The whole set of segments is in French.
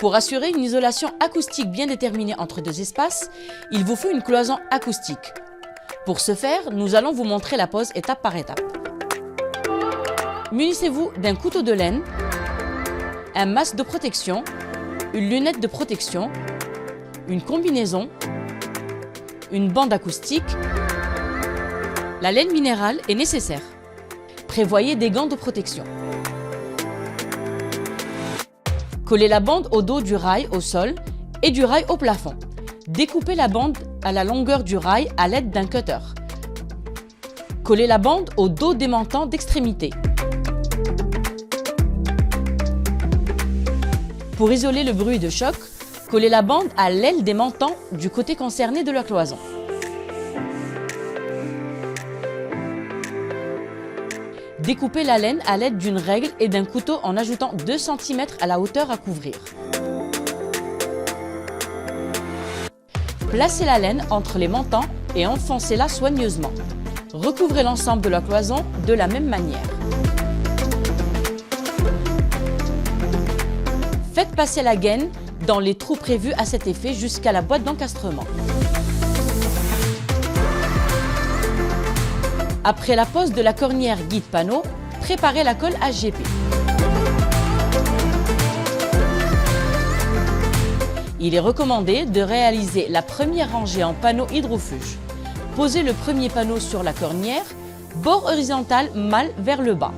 Pour assurer une isolation acoustique bien déterminée entre deux espaces, il vous faut une cloison acoustique. Pour ce faire, nous allons vous montrer la pose étape par étape. Munissez-vous d'un couteau de laine, un masque de protection, une lunette de protection, une combinaison, une bande acoustique. La laine minérale est nécessaire. Prévoyez des gants de protection. Collez la bande au dos du rail au sol et du rail au plafond. Découpez la bande à la longueur du rail à l'aide d'un cutter. Collez la bande au dos démontant d'extrémité. Pour isoler le bruit de choc, collez la bande à l'aile des montants du côté concerné de la cloison. Découpez la laine à l'aide d'une règle et d'un couteau en ajoutant 2 cm à la hauteur à couvrir. Placez la laine entre les montants et enfoncez-la soigneusement. Recouvrez l'ensemble de la cloison de la même manière. Faites passer la gaine dans les trous prévus à cet effet jusqu'à la boîte d'encastrement. Après la pose de la cornière guide panneau, préparez la colle HGP. Il est recommandé de réaliser la première rangée en panneau hydrofuge. Posez le premier panneau sur la cornière, bord horizontal mâle vers le bas.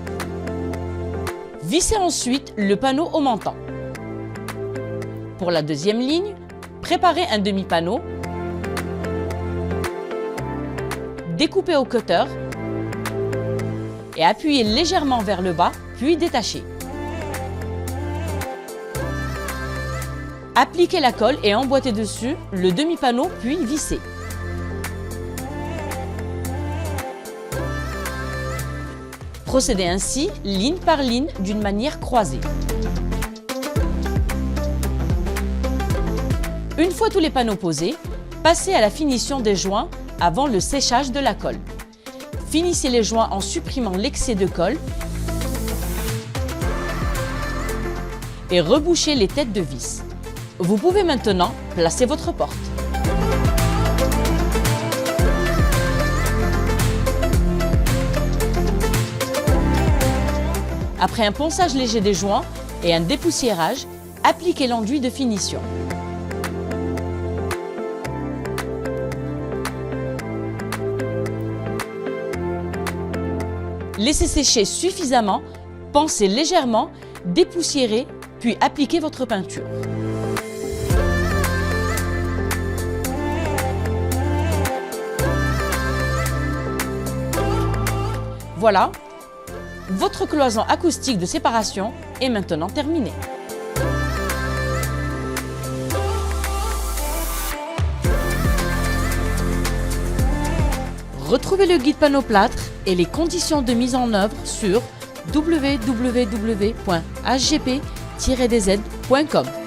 Vissez ensuite le panneau au montant. Pour la deuxième ligne, préparez un demi-panneau. Découpez au cutter et appuyez légèrement vers le bas, puis détachez. Appliquez la colle et emboîtez dessus le demi-panneau, puis vissez. Procédez ainsi, ligne par ligne, d'une manière croisée. Une fois tous les panneaux posés, passez à la finition des joints avant le séchage de la colle. Finissez les joints en supprimant l'excès de colle et rebouchez les têtes de vis. Vous pouvez maintenant placer votre porte. Après un ponçage léger des joints et un dépoussiérage, appliquez l'enduit de finition. Laissez sécher suffisamment, poncez légèrement, dépoussiérez, puis appliquez votre peinture. Voilà, votre cloison acoustique de séparation est maintenant terminée. Retrouvez le guide panneau plâtre et les conditions de mise en œuvre sur www.hgp-dz.com.